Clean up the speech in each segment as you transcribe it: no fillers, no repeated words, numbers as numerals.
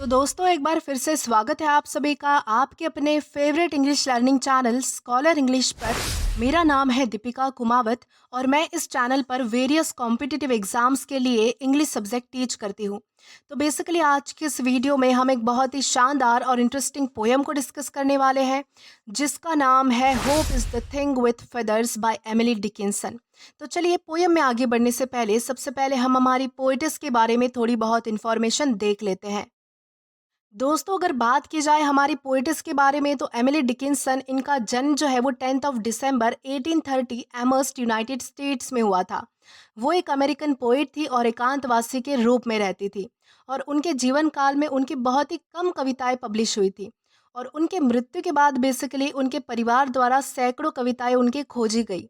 तो दोस्तों एक बार फिर से स्वागत है आप सभी का आपके अपने favourite English learning channel scholar English पर। मेरा नाम है दीपिका कुमावत और मैं इस चैनल पर वेरियस कॉम्पिटिटिव एग्जाम्स के लिए इंग्लिश सब्जेक्ट टीच करती हूँ। तो बेसिकली आज की इस वीडियो में हम एक बहुत ही शानदार और इंटरेस्टिंग पोएम को डिस्कस करने वाले हैं जिसका नाम है hope is the thing with feathers by Emily Dickinson. तो चलिए पोएम में आगे बढ़ने से पहले सबसे पहले हम हमारी पोइटिस के बारे में थोड़ी बहुत इन्फॉर्मेशन देख लेते हैं। दोस्तों अगर बात की जाए हमारी पोइटिस के बारे में तो एमिली डिकिंसन इनका जन्म जो है वो 10 दिसंबर 1830 एमर्स्ट यूनाइटेड स्टेट्स में हुआ था। वो एक अमेरिकन पोइट थी और एकांतवासी के रूप में रहती थी और उनके जीवन काल में उनकी बहुत ही कम कविताएं पब्लिश हुई थी और उनके मृत्यु के बाद बेसिकली उनके परिवार द्वारा सैकड़ों कविताएं उनकी खोजी गई।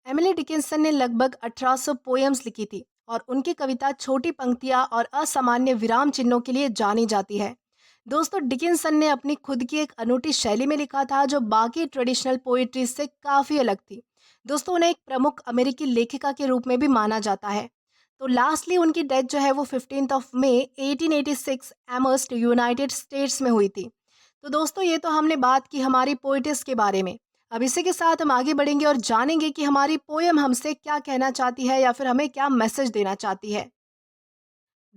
एमिली डिकिंसन ने लगभग 1800 पोएम्स लिखी थी और उनकी कविता छोटी पंक्तियां और असामान्य विराम चिन्हों के लिए जानी जाती है। दोस्तों डिकिंसन ने अपनी खुद की एक अनूठी शैली में लिखा था जो बाकी ट्रेडिशनल पोइट्री से काफ़ी अलग थी। दोस्तों उन्हें एक प्रमुख अमेरिकी लेखिका के रूप में भी माना जाता है। तो लास्टली उनकी डेथ जो है वो 15 मई 1886 एमर्स्ट यूनाइटेड स्टेट्स में हुई थी। तो दोस्तों ये तो हमने बात की हमारी पोइटिस के बारे में। अब इसी के साथ हम आगे बढ़ेंगे और जानेंगे कि हमारी पोएम हमसे क्या कहना चाहती है या फिर हमें क्या मैसेज देना चाहती है।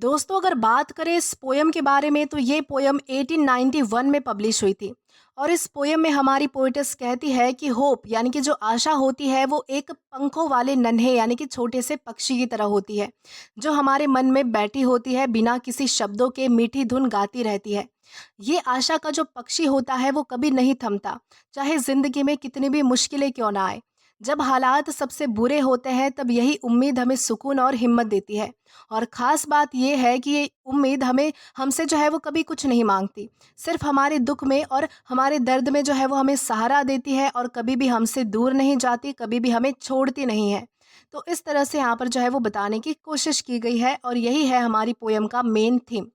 दोस्तों अगर बात करें इस पोयम के बारे में तो ये पोयम 1891 में पब्लिश हुई थी और इस पोयम में हमारी पोइटेस कहती है कि होप यानी कि जो आशा होती है वो एक पंखों वाले नन्हे यानी कि छोटे से पक्षी की तरह होती है जो हमारे मन में बैठी होती है, बिना किसी शब्दों के मीठी धुन गाती रहती है। ये आशा का जो पक्षी होता है वो कभी नहीं थमता, चाहे जिंदगी में कितनी भी मुश्किलें क्यों ना आए। जब हालात सबसे बुरे होते हैं तब यही उम्मीद हमें सुकून और हिम्मत देती है। और ख़ास बात यह है कि ये उम्मीद हमें हमसे जो है वो कभी कुछ नहीं मांगती, सिर्फ हमारे दुख में और हमारे दर्द में जो है वो हमें सहारा देती है और कभी भी हमसे दूर नहीं जाती, कभी भी हमें छोड़ती नहीं है। तो इस तरह से यहाँ पर जो है वो बताने की कोशिश की गई है और यही है हमारी पोयम का मेन थीम।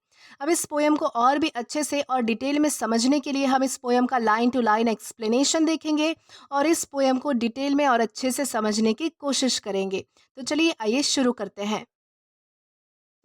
अब इस पोयम को और भी अच्छे से और डिटेल में समझने के लिए हम इस पोयम का लाइन टू लाइन एक्सप्लेनेशन देखेंगे और इस पोयम को डिटेल में और अच्छे से समझने की कोशिश करेंगे। तो चलिए आइए शुरू करते हैं।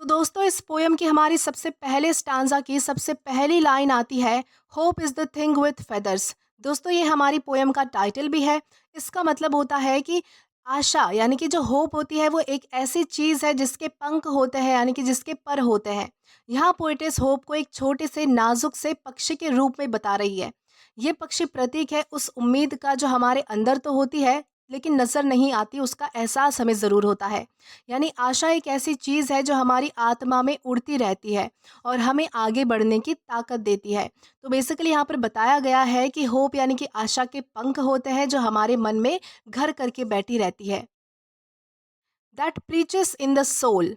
तो दोस्तों इस पोयम की हमारी सबसे पहले स्टांजा की सबसे पहली लाइन आती है hope is the thing with feathers. दोस्तों ये हमारी पोयम का टाइटल भी है। इसका मतलब होता है कि आशा यानी कि जो होप होती है वो एक ऐसी चीज़ है जिसके पंख होते हैं यानी कि जिसके पर होते हैं। यहाँ पोइटेस होप को एक छोटे से नाजुक से पक्षी के रूप में बता रही है। ये पक्षी प्रतीक है उस उम्मीद का जो हमारे अंदर तो होती है लेकिन नज़र नहीं आती, उसका एहसास हमें ज़रूर होता है। यानी आशा एक ऐसी चीज़ है जो हमारी आत्मा में उड़ती रहती है और हमें आगे बढ़ने की ताकत देती है। तो बेसिकली यहाँ पर बताया गया है कि होप यानी कि आशा के पंख होते हैं जो हमारे मन में घर करके बैठी रहती है। That preaches in the soul.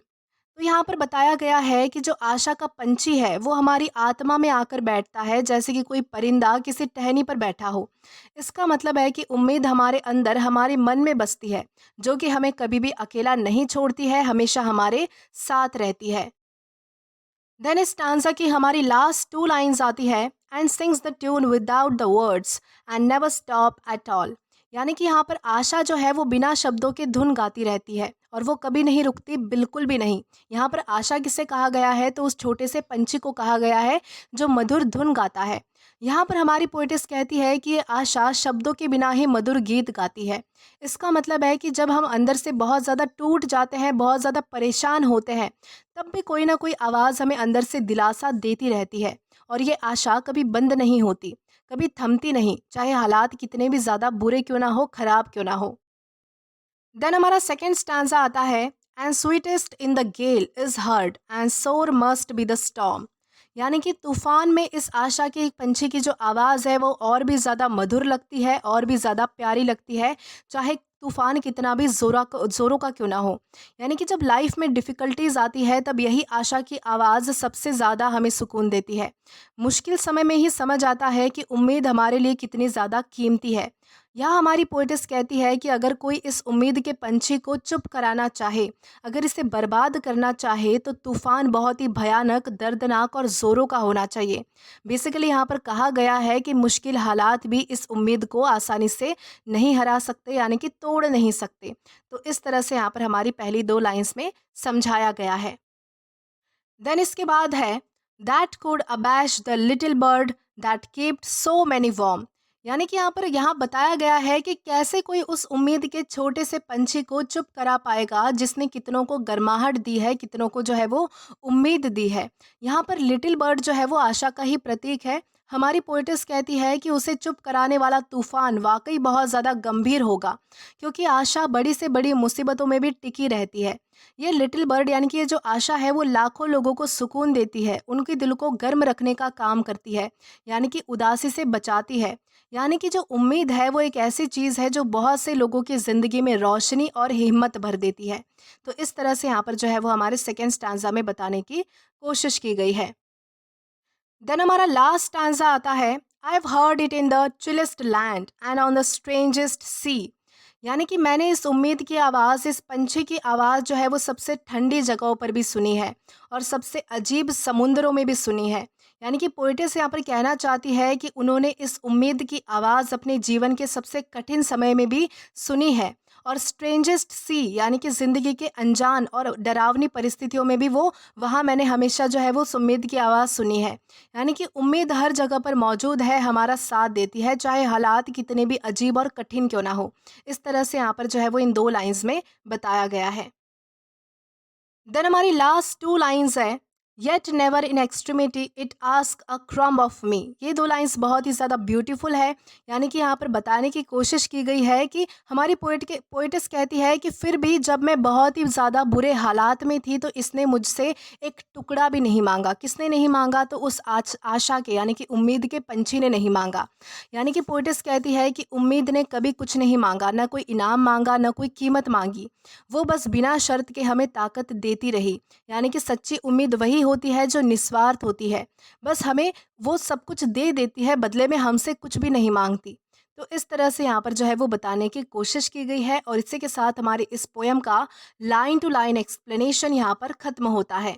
तो यहाँ पर बताया गया है कि जो आशा का पंछी है वो हमारी आत्मा में आकर बैठता है जैसे कि कोई परिंदा किसी टहनी पर बैठा हो। इसका मतलब है कि उम्मीद हमारे अंदर हमारे मन में बसती है जो कि हमें कभी भी अकेला नहीं छोड़ती है, हमेशा हमारे साथ रहती है। देन इस स्टांजा की हमारी लास्ट टू लाइंस आती है and sings the tune without the words and never stop at all. यानी कि यहाँ पर आशा जो है वो बिना शब्दों के धुन गाती रहती है और वो कभी नहीं रुकती, बिल्कुल भी नहीं। यहाँ पर आशा किसे कहा गया है तो उस छोटे से पंछी को कहा गया है जो मधुर धुन गाता है। यहाँ पर हमारी पोइटेस कहती है कि ये आशा शब्दों के बिना ही मधुर गीत गाती है। इसका मतलब है कि जब हम अंदर से बहुत ज़्यादा टूट जाते हैं, बहुत ज़्यादा परेशान होते हैं, तब भी कोई ना कोई आवाज़ हमें अंदर से दिलासा देती रहती है और ये आशा कभी बंद नहीं होती, कभी थमती नहीं, चाहे हालात कितने भी ज़्यादा बुरे क्यों ना हो, ख़राब क्यों ना हो। देन हमारा सेकेंड स्टैंजा आता है and sweetest in the gale is heard and sore must be the storm. यानी कि तूफान में इस आशा के एक पंछी की जो आवाज़ है वो और भी ज़्यादा मधुर लगती है और भी ज़्यादा प्यारी लगती है, चाहे तूफान कितना भी ज़ोरों का क्यों ना हो। यानी कि जब लाइफ में डिफ़िकल्टीज़ आती है तब यही आशा की आवाज़ सबसे ज़्यादा हमें सुकून देती है। मुश्किल समय में ही समझ आता है कि उम्मीद हमारे लिए कितनी ज़्यादा कीमती है। यह हमारी पोइटेस कहती है कि अगर कोई इस उम्मीद के पंछी को चुप कराना चाहे, अगर इसे बर्बाद करना चाहे तो तूफान बहुत ही भयानक, दर्दनाक और ज़ोरों का होना चाहिए। बेसिकली यहाँ पर कहा गया है कि मुश्किल हालात भी इस उम्मीद को आसानी से नहीं हरा सकते यानी कि तोड़ नहीं सकते। तो इस तरह से यहाँ पर हमारी पहली दो लाइंस में समझाया गया है। देन इसके बाद है that could abash the little bird that kept so many warm. यानी कि यहाँ बताया गया है कि कैसे कोई उस उम्मीद के छोटे से पंछी को चुप करा पाएगा जिसने कितनों को गर्माहट दी है, कितनों को जो है वो उम्मीद दी है। यहाँ पर लिटिल बर्ड जो है वो आशा का ही प्रतीक है। हमारी पोएटिस कहती है कि उसे चुप कराने वाला तूफान वाकई बहुत ज़्यादा गंभीर होगा, क्योंकि आशा बड़ी से बड़ी मुसीबतों में भी टिकी रहती है। ये लिटिल बर्ड यानी कि ये जो आशा है वो लाखों लोगों को सुकून देती है, उनके दिल को गर्म रखने का काम करती है, यानी कि उदासी से बचाती है। यानी कि जो उम्मीद है वो एक ऐसी चीज़ है जो बहुत से लोगों की ज़िंदगी में रोशनी और हिम्मत भर देती है। तो इस तरह से यहाँ पर जो है वो हमारे सेकेंड स्टैंज़ा में बताने की कोशिश की गई है। देन हमारा लास्ट स्टैंज़ा आता है, I have heard it in the chillest land and on the strangest sea. यानी कि मैंने इस उम्मीद की आवाज़, इस पंछी की आवाज़ जो है वो सबसे ठंडी जगहों पर भी सुनी है और सबसे अजीब समुंदरों में भी सुनी है। यानी कि पोएटिस यहाँ पर कहना चाहती है कि उन्होंने इस उम्मीद की आवाज़ अपने जीवन के सबसे कठिन समय में भी सुनी है और स्ट्रेंजेस्ट सी यानी कि ज़िंदगी के अनजान और डरावनी परिस्थितियों में भी वो वहाँ मैंने हमेशा जो है वो उस उम्मीद की आवाज़ सुनी है। यानी कि उम्मीद हर जगह पर मौजूद है, हमारा साथ देती है, चाहे हालात कितने भी अजीब और कठिन क्यों ना हो। इस तरह से यहाँ पर जो है वो इन 2 लाइन्स में बताया गया है। देन हमारी लास्ट 2 लाइन्स है, yet never in extremity it ask a crumb of me. ये 2 लाइन्स बहुत ही ज़्यादा ब्यूटीफुल है। यानी कि यहाँ पर बताने की कोशिश की गई है कि हमारी पोएटिस कहती है कि फिर भी जब मैं बहुत ही ज़्यादा बुरे हालात में थी तो इसने मुझसे एक टुकड़ा भी नहीं मांगा। किसने नहीं मांगा? तो उस आशा के यानी कि उम्मीद के पंछी ने नहीं मांगा। यानी कि पोएटिस कहती है कि उम्मीद ने कभी कुछ नहीं मांगा, ना कोई इनाम मांगा, ना कोई कीमत मांगी। वो बस बिना शर्त के हमें ताकत देती रही। यानी कि सच्ची उम्मीद वही होती है जो निस्वार्थ होती है। बस हमें वो सब कुछ दे देती है, बदले में हमसे कुछ भी नहीं माँगती। तो इस तरह से यहाँ पर जो है वो बताने की कोशिश की गई है और इसी के साथ हमारी इस पोएम का लाइन टू लाइन एक्सप्लेनेशन यहाँ पर ख़त्म होता है।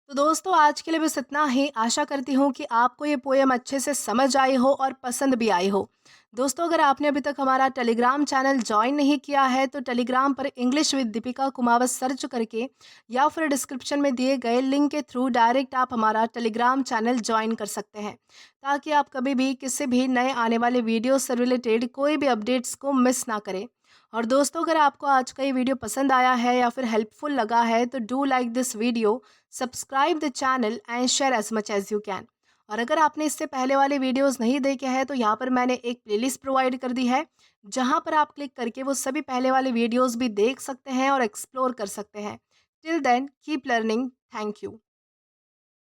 तो दोस्तों आज के लिए बस इतना ही। आशा करती हूँ कि आपको ये पोएम अच्छे से समझ आई हो और पसंद भी आई हो। दोस्तों अगर आपने अभी तक हमारा टेलीग्राम चैनल ज्वाइन नहीं किया है तो टेलीग्राम पर English with Deepika Kumawat search करके या फिर डिस्क्रिप्शन में दिए गए लिंक के थ्रू डायरेक्ट आप हमारा टेलीग्राम चैनल ज्वाइन कर सकते हैं, ताकि आप कभी भी किसी भी नए आने वाले वीडियो से रिलेटेड कोई भी अपडेट्स को मिस ना करें। और दोस्तों अगर आपको आज का ये वीडियो पसंद आया है या फिर हेल्पफुल लगा है तो do like this video, subscribe the channel and share as much as you can. और अगर आपने इससे पहले वाले वीडियोस नहीं देखे हैं तो यहाँ पर मैंने एक प्लेलिस्ट प्रोवाइड कर दी है, जहाँ पर आप क्लिक करके वो सभी पहले वाले वीडियोस भी देख सकते हैं और एक्सप्लोर कर सकते हैं। Till then keep learning. Thank you.